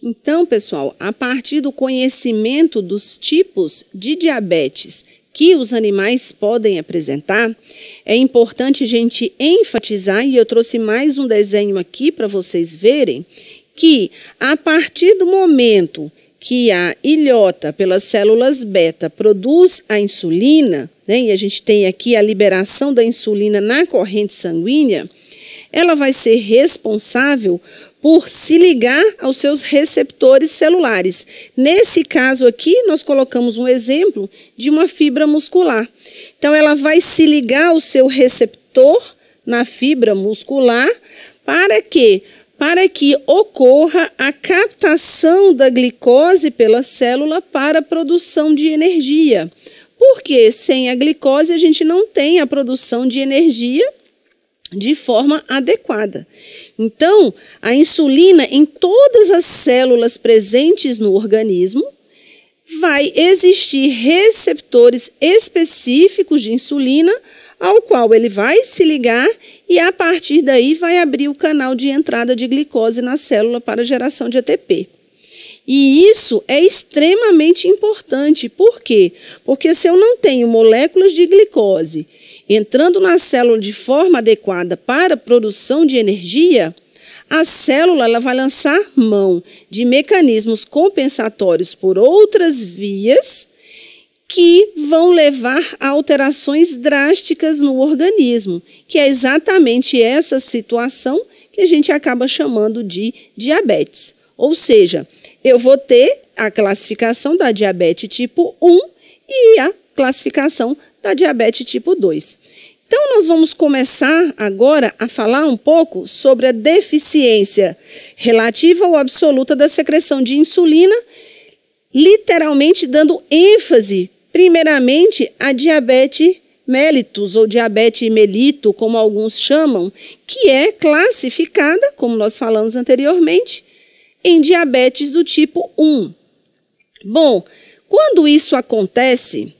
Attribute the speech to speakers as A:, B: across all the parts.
A: Então, pessoal, a partir do conhecimento dos tipos de diabetes que os animais podem apresentar, é importante a gente enfatizar, e eu trouxe mais um desenho aqui para vocês verem, que a partir do momento que a ilhota, pelas células beta, produz a insulina, né, e a gente tem aqui a liberação da insulina na corrente sanguínea, ela vai ser responsável por se ligar aos seus receptores celulares. Nesse caso aqui, nós colocamos um exemplo de uma fibra muscular. Então, ela vai se ligar ao seu receptor na fibra muscular para quê? Para que ocorra a captação da glicose pela célula para a produção de energia. Porque sem a glicose a gente não tem a produção de energia de forma adequada. Então, a insulina em todas as células presentes no organismo vai existir receptores específicos de insulina ao qual ele vai se ligar e a partir daí vai abrir o canal de entrada de glicose na célula para geração de ATP. E isso é extremamente importante. Por quê? Porque se eu não tenho moléculas de glicose entrando na célula de forma adequada para a produção de energia, a célula ela vai lançar mão de mecanismos compensatórios por outras vias que vão levar a alterações drásticas no organismo, que é exatamente essa situação que a gente acaba chamando de diabetes. Ou seja, eu vou ter a classificação da diabetes tipo 1 e a classificação da diabetes tipo 2. Então, nós vamos começar agora a falar um pouco sobre a deficiência relativa ou absoluta da secreção de insulina, literalmente dando ênfase, primeiramente, à diabetes mellitus ou diabetes melito, como alguns chamam, que é classificada, como nós falamos anteriormente, em diabetes do tipo 1. Bom, quando isso acontece,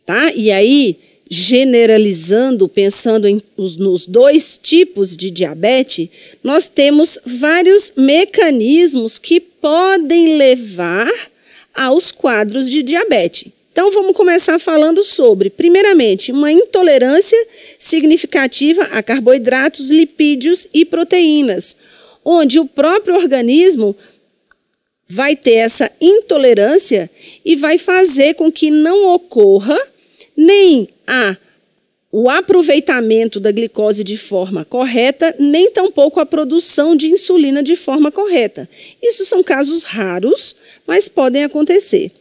A: tá? E aí, generalizando, pensando nos dois tipos de diabetes, nós temos vários mecanismos que podem levar aos quadros de diabetes. Então, vamos começar falando sobre, primeiramente, uma intolerância significativa a carboidratos, lipídios e proteínas, onde o próprio organismo vai ter essa intolerância e vai fazer com que não ocorra nem o aproveitamento da glicose de forma correta, nem tampouco a produção de insulina de forma correta. Isso são casos raros, mas podem acontecer.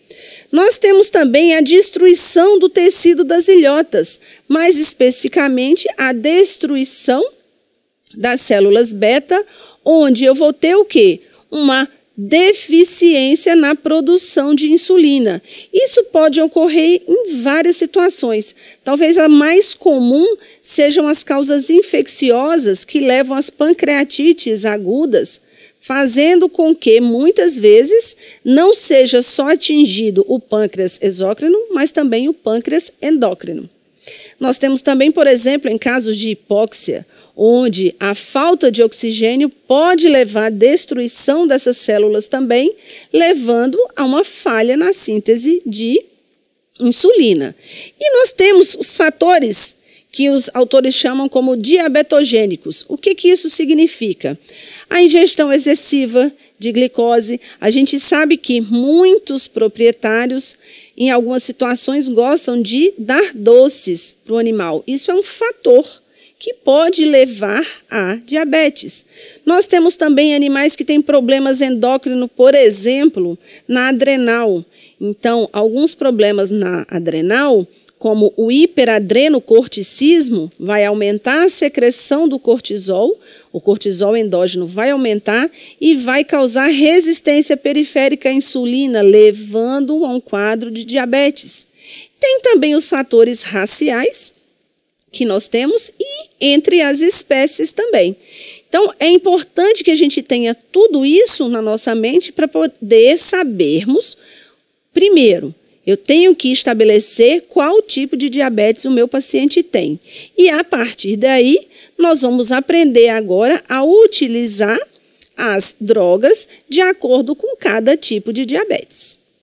A: Nós temos também a destruição do tecido das ilhotas, mais especificamente a destruição das células beta, onde eu vou ter o quê? Uma deficiência na produção de insulina. Isso pode ocorrer em várias situações. Talvez a mais comum sejam as causas infecciosas que levam às pancreatites agudas, fazendo com que, muitas vezes, não seja só atingido o pâncreas exócrino, mas também o pâncreas endócrino. Nós temos também, por exemplo, em casos de hipóxia, onde a falta de oxigênio pode levar à destruição dessas células também, levando a uma falha na síntese de insulina. E nós temos os fatores que os autores chamam como diabetogênicos. O que isso significa? A ingestão excessiva de glicose. A gente sabe que muitos proprietários, em algumas situações, gostam de dar doces para o animal. Isso é um fator que pode levar a diabetes. Nós temos também animais que têm problemas endócrinos, por exemplo, na adrenal. Então, alguns problemas na adrenal, como o hiperadrenocorticismo, vai aumentar a secreção do cortisol, o cortisol endógeno vai aumentar e vai causar resistência periférica à insulina, levando a um quadro de diabetes. Tem também os fatores raciais, que nós temos, e entre as espécies também. Então, é importante que a gente tenha tudo isso na nossa mente para poder sabermos, primeiro, eu tenho que estabelecer qual tipo de diabetes o meu paciente tem. E, a partir daí, nós vamos aprender agora a utilizar as drogas de acordo com cada tipo de diabetes.